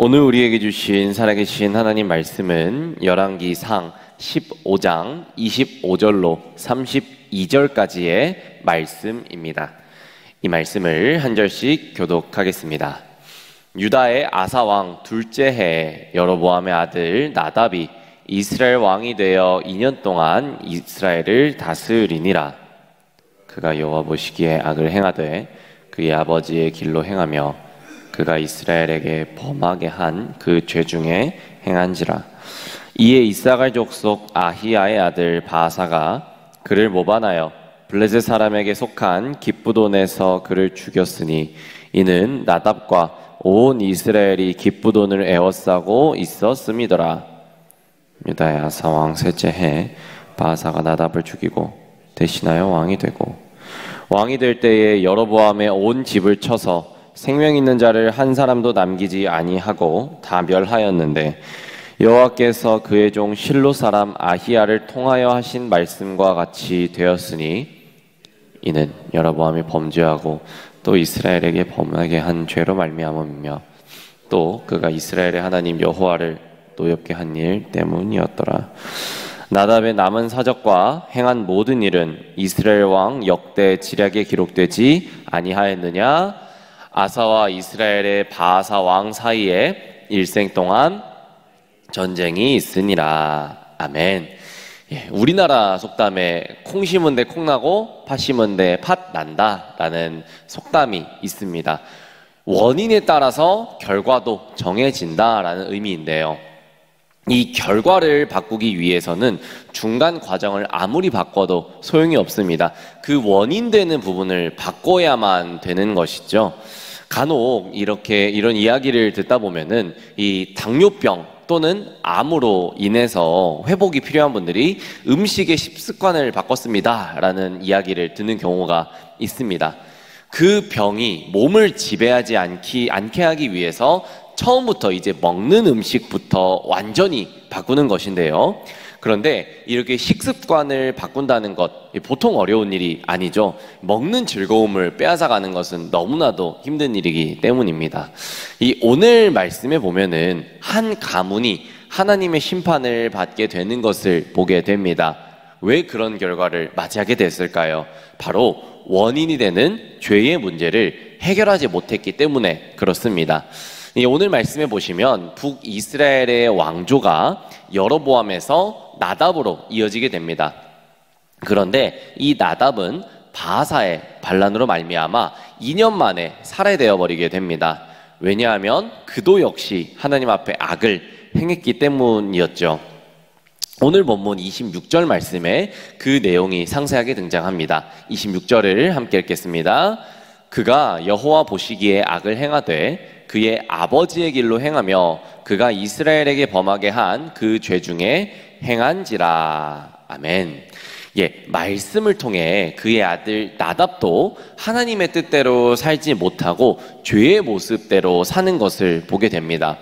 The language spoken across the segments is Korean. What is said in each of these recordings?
오늘 우리에게 주신 살아계신 하나님 말씀은 열왕기상 15장 25절로 32절까지의 말씀입니다. 이 말씀을 한 절씩 교독하겠습니다. 유다의 아사왕 둘째 해에 여로보암의 아들 나답이 이스라엘 왕이 되어 2년 동안 이스라엘을 다스리니라. 그가 여호와 보시기에 악을 행하되 그의 아버지의 길로 행하며 그가 이스라엘에게 범하게 한 그 죄 중에 행한지라. 이에 이사갈 족속 아히야의 아들 바아사가 그를 모반하여 블레셋 사람에게 속한 기브돈에서 그를 죽였으니 이는 나답과 온 이스라엘이 기브돈을 에워싸고 있었음이더라. 유다의 아사 왕 셋째 해 바아사가 나답을 죽이고 대신하여 왕이 되고 왕이 될 때에 여로보암의 온 집을 쳐서 생명 있는 자를 한 사람도 남기지 아니하고 다 멸하였는데 여호와께서 그의 종 실로 사람 아히야를 통하여 하신 말씀과 같이 되었으니 이는 여로보암이 범죄하고 또 이스라엘에게 범하게 한 죄로 말미암으며 또 그가 이스라엘의 하나님 여호와를 노엽게 한 일 때문이었더라. 나답의 남은 사적과 행한 모든 일은 이스라엘 왕 역대 지략에 기록되지 아니하였느냐? 아사와 이스라엘의 바아사 왕 사이에 일생 동안 전쟁이 있으니라. 아멘. 우리나라 속담에 콩 심은 데 콩 나고 팥 심은 데 팥 난다 라는 속담이 있습니다. 원인에 따라서 결과도 정해진다 라는 의미인데요, 이 결과를 바꾸기 위해서는 중간 과정을 아무리 바꿔도 소용이 없습니다. 그 원인 되는 부분을 바꿔야만 되는 것이죠. 간혹 이런 이야기를 듣다 보면은 이 당뇨병 또는 암으로 인해서 회복이 필요한 분들이 음식의 식습관을 바꿨습니다 라는 이야기를 듣는 경우가 있습니다. 그 병이 몸을 지배하지 않게 하기 위해서 처음부터 이제 먹는 음식부터 완전히 바꾸는 것인데요, 그런데 이렇게 식습관을 바꾼다는 것 보통 어려운 일이 아니죠. 먹는 즐거움을 빼앗아가는 것은 너무나도 힘든 일이기 때문입니다. 이 오늘 말씀에 보면은 한 가문이 하나님의 심판을 받게 되는 것을 보게 됩니다. 왜 그런 결과를 맞이하게 됐을까요? 바로 원인이 되는 죄의 문제를 해결하지 못했기 때문에 그렇습니다. 오늘 말씀에 보시면 북이스라엘의 왕조가 여로보암에서 나답으로 이어지게 됩니다. 그런데 이 나답은 바아사의 반란으로 말미암아 2년 만에 살해되어 버리게 됩니다. 왜냐하면 그도 역시 하나님 앞에 악을 행했기 때문이었죠. 오늘 본문 26절 말씀에 그 내용이 상세하게 등장합니다. 26절을 함께 읽겠습니다. 그가 여호와 보시기에 악을 행하되 그의 아버지의 길로 행하며 그가 이스라엘에게 범하게 한 그 죄 중에 행한지라. 아멘. 말씀을 통해 그의 아들 나답도 하나님의 뜻대로 살지 못하고 죄의 모습대로 사는 것을 보게 됩니다.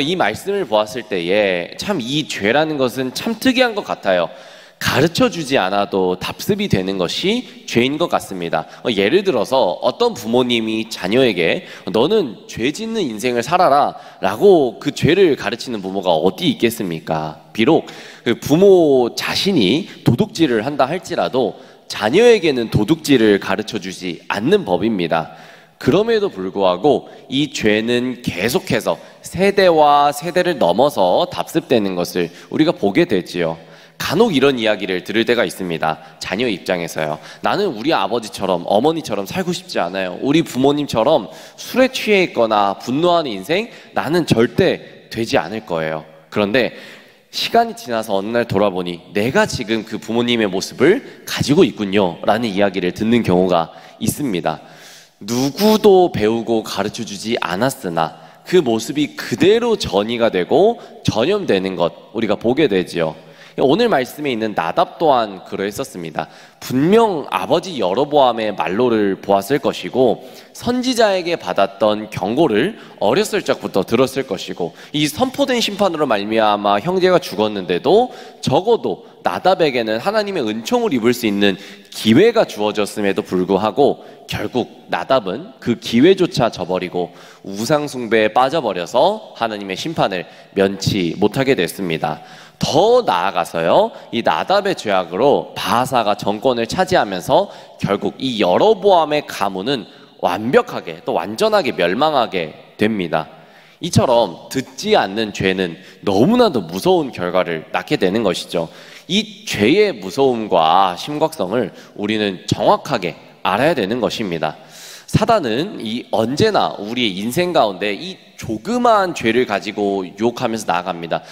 이 말씀을 보았을 때에 참 이 죄라는 것은 참 특이한 것 같아요. 가르쳐주지 않아도 답습이 되는 것이 죄인 것 같습니다. 예를 들어서 어떤 부모님이 자녀에게 너는 죄 짓는 인생을 살아라 라고 그 죄를 가르치는 부모가 어디 있겠습니까? 비록 그 부모 자신이 도둑질을 한다 할지라도 자녀에게는 도둑질을 가르쳐주지 않는 법입니다. 그럼에도 불구하고 이 죄는 계속해서 세대와 세대를 넘어서 답습되는 것을 우리가 보게 되지요. 간혹 이런 이야기를 들을 때가 있습니다. 자녀 입장에서요. 나는 우리 아버지처럼 어머니처럼 살고 싶지 않아요. 우리 부모님처럼 술에 취해 있거나 분노하는 인생 나는 절대 되지 않을 거예요. 그런데 시간이 지나서 어느 날 돌아보니 내가 지금 그 부모님의 모습을 가지고 있군요 라는 이야기를 듣는 경우가 있습니다. 누구도 배우고 가르쳐주지 않았으나 그 모습이 그대로 전이가 되고 전염되는 것 우리가 보게 되지요. 오늘 말씀에 있는 나답 또한 그러했었습니다. 분명 아버지 여로보암의 말로를 보았을 것이고 선지자에게 받았던 경고를 어렸을 적부터 들었을 것이고 이 선포된 심판으로 말미암아 형제가 죽었는데도 적어도 나답에게는 하나님의 은총을 입을 수 있는 기회가 주어졌음에도 불구하고 결국 나답은 그 기회조차 저버리고 우상 숭배에 빠져버려서 하나님의 심판을 면치 못하게 됐습니다. 더 나아가서요, 이 나답의 죄악으로 바하사가 정권을 차지하면서 결국 이 여로보암의 가문은 완벽하게 또 완전하게 멸망하게 됩니다. 이처럼 듣지 않는 죄는 너무나도 무서운 결과를 낳게 되는 것이죠. 이 죄의 무서움과 심각성을 우리는 정확하게 알아야 되는 것입니다. 사단은 언제나 우리의 인생 가운데 이 조그마한 죄를 가지고 유혹하면서 나아갑니다.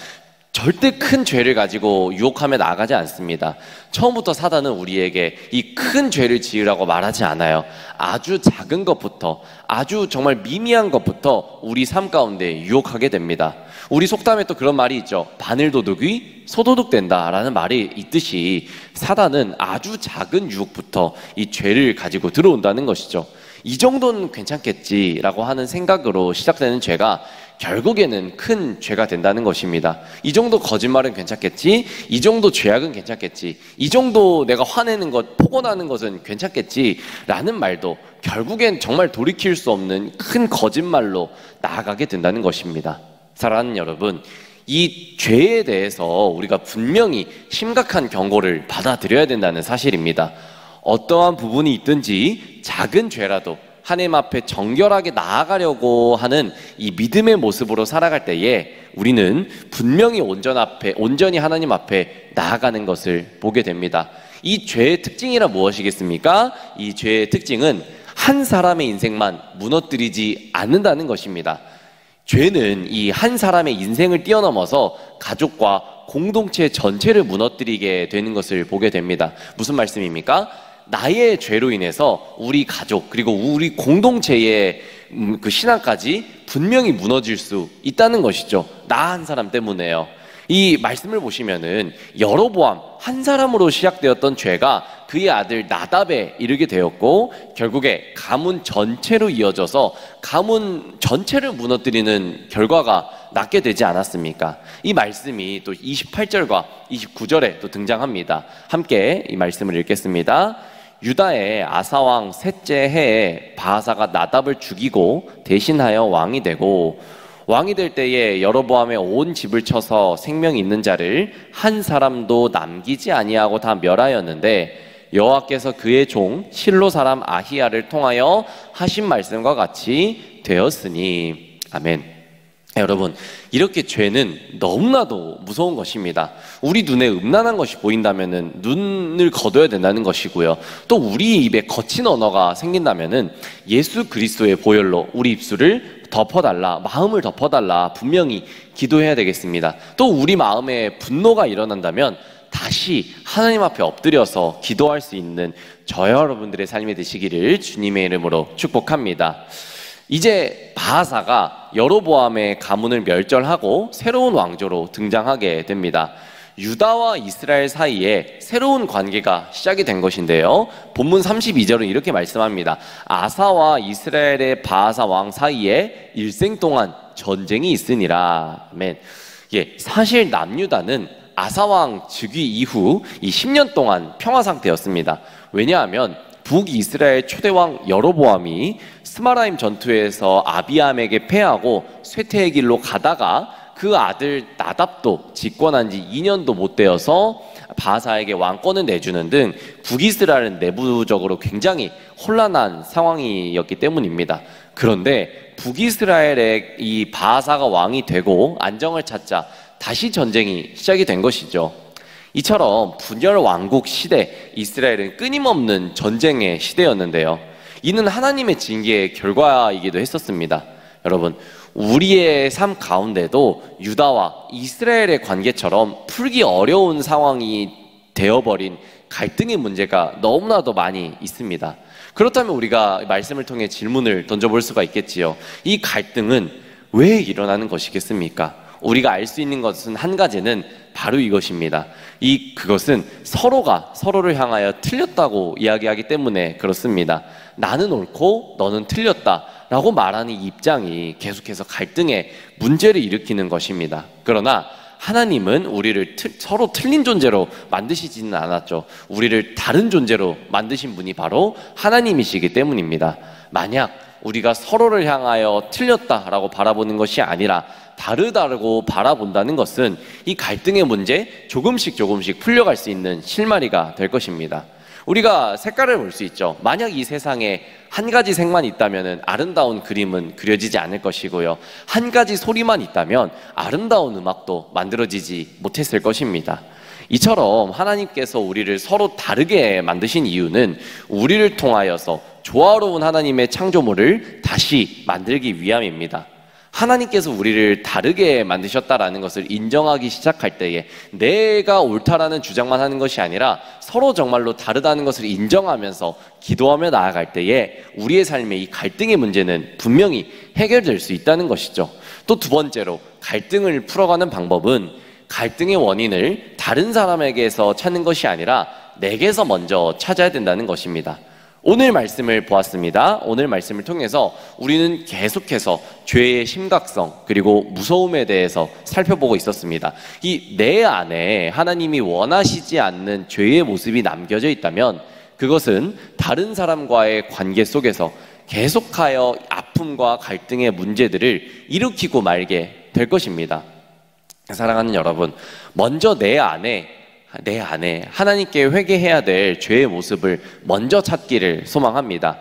절대 큰 죄를 가지고 유혹하며 나아가지 않습니다. 처음부터 사단은 우리에게 이 큰 죄를 지으라고 말하지 않아요. 아주 작은 것부터, 아주 정말 미미한 것부터 우리 삶 가운데 유혹하게 됩니다. 우리 속담에 또 그런 말이 있죠. 바늘도둑이 소도둑된다 라는 말이 있듯이 사단은 아주 작은 유혹부터 이 죄를 가지고 들어온다는 것이죠. 이 정도는 괜찮겠지라고 하는 생각으로 시작되는 죄가 결국에는 큰 죄가 된다는 것입니다. 이 정도 거짓말은 괜찮겠지, 이 정도 죄악은 괜찮겠지, 이 정도 내가 화내는 것, 폭언하는 것은 괜찮겠지 라는 말도 결국엔 정말 돌이킬 수 없는 큰 거짓말로 나아가게 된다는 것입니다. 사랑하는 여러분, 이 죄에 대해서 우리가 분명히 심각한 경고를 받아들여야 된다는 사실입니다. 어떠한 부분이 있든지 작은 죄라도 하나님 앞에 정결하게 나아가려고 하는 이 믿음의 모습으로 살아갈 때에 우리는 분명히 온전히 하나님 앞에 나아가는 것을 보게 됩니다. 이 죄의 특징이란 무엇이겠습니까? 이 죄의 특징은 한 사람의 인생만 무너뜨리지 않는다는 것입니다. 죄는 이 한 사람의 인생을 뛰어넘어서 가족과 공동체 전체를 무너뜨리게 되는 것을 보게 됩니다. 무슨 말씀입니까? 나의 죄로 인해서 우리 가족 그리고 우리 공동체의 그 신앙까지 분명히 무너질 수 있다는 것이죠. 나 한 사람 때문에요. 이 말씀을 보시면은 여로보암 한 사람으로 시작되었던 죄가 그의 아들 나답에 이르게 되었고 결국에 가문 전체로 이어져서 가문 전체를 무너뜨리는 결과가 낳게 되지 않았습니까? 이 말씀이 또 28절과 29절에 또 등장합니다. 함께 이 말씀을 읽겠습니다. 유다의 아사왕 셋째 해에 바하사가 나답을 죽이고 대신하여 왕이 되고 왕이 될 때에 여로보암의 온 집을 쳐서 생명이 있는 자를 한 사람도 남기지 아니하고 다 멸하였는데 여호와께서 그의 종 실로 사람 아히야를 통하여 하신 말씀과 같이 되었으니. 아멘. 여러분, 이렇게 죄는 너무나도 무서운 것입니다. 우리 눈에 음란한 것이 보인다면은 눈을 거둬야 된다는 것이고요. 또 우리 입에 거친 언어가 생긴다면은 예수 그리스도의 보혈로 우리 입술을 덮어달라, 마음을 덮어달라 분명히 기도해야 되겠습니다. 또 우리 마음에 분노가 일어난다면 다시 하나님 앞에 엎드려서 기도할 수 있는 저와 여러분들의 삶이 되시기를 주님의 이름으로 축복합니다. 이제 바하사가 여로보암의 가문을 멸절하고 새로운 왕조로 등장하게 됩니다. 유다와 이스라엘 사이에 새로운 관계가 시작이 된 것인데요. 본문 32절은 이렇게 말씀합니다. 아사와 이스라엘의 바하사 왕 사이에 일생 동안 전쟁이 있으니라. 아멘. 사실 남유다는 아사 왕 즉위 이후 이 10년 동안 평화 상태였습니다. 왜냐하면 북이스라엘 초대왕 여로보암이 스마라임 전투에서 아비암에게 패하고 쇠퇴의 길로 가다가 그 아들 나답도 집권한 지 2년도 못 되어서 바하사에게 왕권을 내주는 등 북이스라엘은 내부적으로 굉장히 혼란한 상황이었기 때문입니다. 그런데 북이스라엘의 이 바하사가 왕이 되고 안정을 찾자 다시 전쟁이 시작이 된 것이죠. 이처럼 분열 왕국 시대, 이스라엘은 끊임없는 전쟁의 시대였는데요. 이는 하나님의 징계의 결과이기도 했었습니다. 여러분, 우리의 삶 가운데도 유다와 이스라엘의 관계처럼 풀기 어려운 상황이 되어버린 갈등의 문제가 너무나도 많이 있습니다. 그렇다면 우리가 말씀을 통해 질문을 던져볼 수가 있겠지요. 이 갈등은 왜 일어나는 것이겠습니까? 우리가 알 수 있는 것은 한 가지는 바로 이것입니다. 그것은 서로가 서로를 향하여 틀렸다고 이야기하기 때문에 그렇습니다. 나는 옳고 너는 틀렸다 라고 말하는 이 입장이 계속해서 갈등의 문제를 일으키는 것입니다. 그러나 하나님은 우리를 서로 틀린 존재로 만드시지는 않았죠. 우리를 다른 존재로 만드신 분이 바로 하나님이시기 때문입니다. 만약 우리가 서로를 향하여 틀렸다라고 바라보는 것이 아니라 다르다고 바라본다는 것은 이 갈등의 문제 조금씩 풀려갈 수 있는 실마리가 될 것입니다. 우리가 색깔을 볼 수 있죠. 만약 이 세상에 한 가지 색만 있다면 아름다운 그림은 그려지지 않을 것이고요, 한 가지 소리만 있다면 아름다운 음악도 만들어지지 못했을 것입니다. 이처럼 하나님께서 우리를 서로 다르게 만드신 이유는 우리를 통하여서 조화로운 하나님의 창조물을 다시 만들기 위함입니다. 하나님께서 우리를 다르게 만드셨다라는 것을 인정하기 시작할 때에 내가 옳다라는 주장만 하는 것이 아니라 서로 정말로 다르다는 것을 인정하면서 기도하며 나아갈 때에 우리의 삶의 이 갈등의 문제는 분명히 해결될 수 있다는 것이죠. 또 두 번째로 갈등을 풀어가는 방법은 갈등의 원인을 다른 사람에게서 찾는 것이 아니라 내게서 먼저 찾아야 된다는 것입니다. 오늘 말씀을 보았습니다. 오늘 말씀을 통해서 우리는 계속해서 죄의 심각성 그리고 무서움에 대해서 살펴보고 있었습니다. 이 내 안에 하나님이 원하시지 않는 죄의 모습이 남겨져 있다면 그것은 다른 사람과의 관계 속에서 계속하여 아픔과 갈등의 문제들을 일으키고 말게 될 것입니다. 사랑하는 여러분, 먼저 내 안에 하나님께 회개해야 될 죄의 모습을 먼저 찾기를 소망합니다.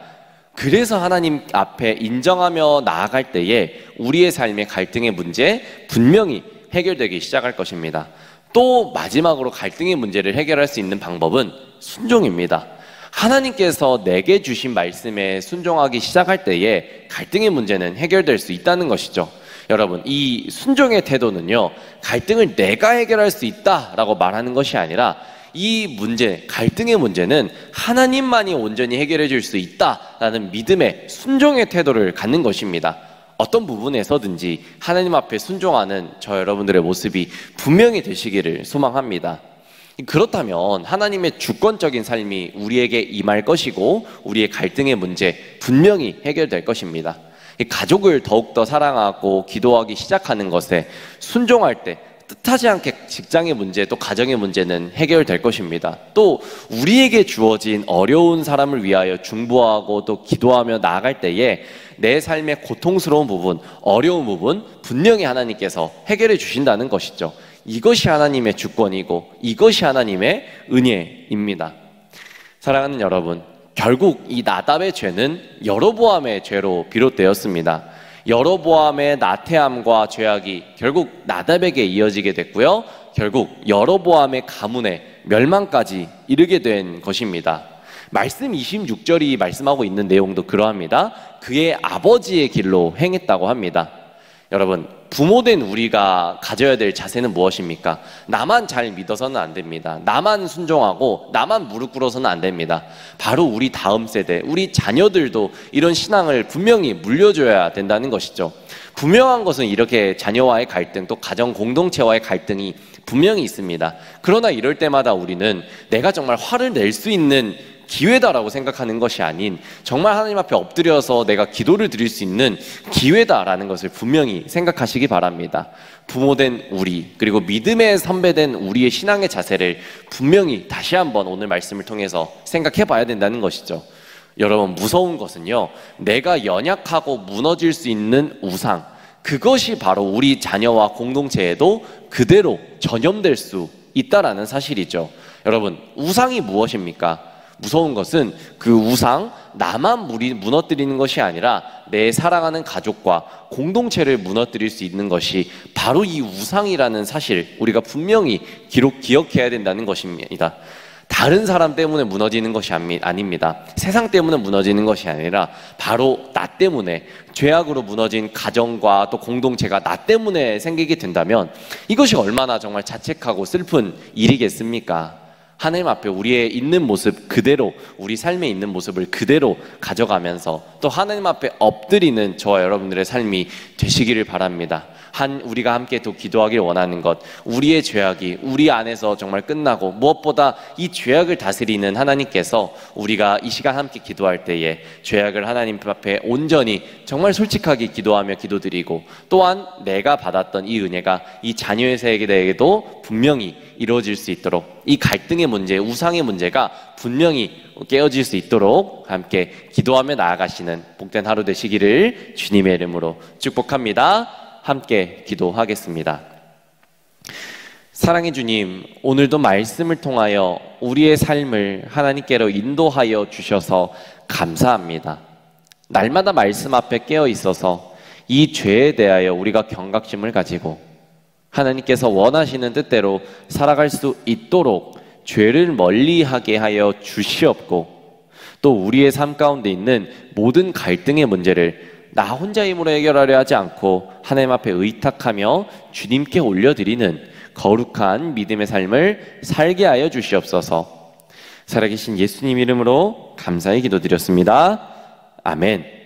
그래서 하나님 앞에 인정하며 나아갈 때에 우리의 삶의 갈등의 문제 분명히 해결되기 시작할 것입니다. 또 마지막으로 갈등의 문제를 해결할 수 있는 방법은 순종입니다. 하나님께서 내게 주신 말씀에 순종하기 시작할 때에 갈등의 문제는 해결될 수 있다는 것이죠. 여러분, 이 순종의 태도는요, 갈등을 내가 해결할 수 있다라고 말하는 것이 아니라 이 문제, 갈등의 문제는 하나님만이 온전히 해결해 줄 수 있다라는 믿음의 순종의 태도를 갖는 것입니다. 어떤 부분에서든지 하나님 앞에 순종하는 저 여러분들의 모습이 분명히 되시기를 소망합니다. 그렇다면 하나님의 주권적인 삶이 우리에게 임할 것이고 우리의 갈등의 문제 분명히 해결될 것입니다. 가족을 더욱더 사랑하고 기도하기 시작하는 것에 순종할 때 뜻하지 않게 직장의 문제 또 가정의 문제는 해결될 것입니다. 또 우리에게 주어진 어려운 사람을 위하여 중보하고 또 기도하며 나아갈 때에 내 삶의 고통스러운 부분, 어려운 부분 분명히 하나님께서 해결해 주신다는 것이죠. 이것이 하나님의 주권이고 이것이 하나님의 은혜입니다. 사랑하는 여러분, 결국 이 나답의 죄는 여로보암의 죄로 비롯되었습니다. 여로보암의 나태함과 죄악이 결국 나답에게 이어지게 됐고요, 결국 여로보암의 가문의 멸망까지 이르게 된 것입니다. 말씀 26절이 말씀하고 있는 내용도 그러합니다. 그의 아버지의 길로 행했다고 합니다. 여러분, 부모된 우리가 가져야 될 자세는 무엇입니까? 나만 잘 믿어서는 안 됩니다. 나만 순종하고 나만 무릎 꿇어서는 안 됩니다. 바로 우리 다음 세대, 우리 자녀들도 이런 신앙을 분명히 물려줘야 된다는 것이죠. 분명한 것은 이렇게 자녀와의 갈등, 또 가정 공동체와의 갈등이 분명히 있습니다. 그러나 이럴 때마다 우리는 내가 정말 화를 낼 수 있는 기회다라고 생각하는 것이 아닌 정말 하나님 앞에 엎드려서 내가 기도를 드릴 수 있는 기회다라는 것을 분명히 생각하시기 바랍니다. 부모된 우리, 그리고 믿음의 선배된 우리의 신앙의 자세를 분명히 다시 한번 오늘 말씀을 통해서 생각해 봐야 된다는 것이죠. 여러분, 무서운 것은요, 내가 연약하고 무너질 수 있는 우상, 그것이 바로 우리 자녀와 공동체에도 그대로 전염될 수 있다라는 사실이죠. 여러분, 우상이 무엇입니까? 무서운 것은 그 우상, 나만 무너뜨리는 것이 아니라 내 사랑하는 가족과 공동체를 무너뜨릴 수 있는 것이 바로 이 우상이라는 사실, 우리가 분명히 기억해야 된다는 것입니다. 다른 사람 때문에 무너지는 것이 아닙니다. 세상 때문에 무너지는 것이 아니라 바로 나 때문에, 죄악으로 무너진 가정과 또 공동체가 나 때문에 생기게 된다면 이것이 얼마나 정말 자책하고 슬픈 일이겠습니까? 하나님 앞에 우리의 있는 모습 그대로, 우리 삶에 있는 모습을 그대로 가져가면서 또 하나님 앞에 엎드리는 저와 여러분들의 삶이 되시기를 바랍니다. 우리가 함께 또 기도하길 원하는 것, 우리의 죄악이 우리 안에서 정말 끝나고 무엇보다 이 죄악을 다스리는 하나님께서 우리가 이 시간 함께 기도할 때에 죄악을 하나님 앞에 온전히 정말 솔직하게 기도하며 기도드리고, 또한 내가 받았던 이 은혜가 이 자녀의 세계에게도 분명히 이루어질 수 있도록, 이 갈등의 문제, 우상의 문제가 분명히 깨어질 수 있도록 함께 기도하며 나아가시는 복된 하루 되시기를 주님의 이름으로 축복합니다. 함께 기도하겠습니다. 사랑의 주님, 오늘도 말씀을 통하여 우리의 삶을 하나님께로 인도하여 주셔서 감사합니다. 날마다 말씀 앞에 깨어 있어서 이 죄에 대하여 우리가 경각심을 가지고 하나님께서 원하시는 뜻대로 살아갈 수 있도록 죄를 멀리하게 하여 주시옵고, 또 우리의 삶 가운데 있는 모든 갈등의 문제를 나 혼자 힘으로 해결하려 하지 않고 하나님 앞에 의탁하며 주님께 올려드리는 거룩한 믿음의 삶을 살게 하여 주시옵소서. 살아계신 예수님 이름으로 감사히 기도드렸습니다. 아멘.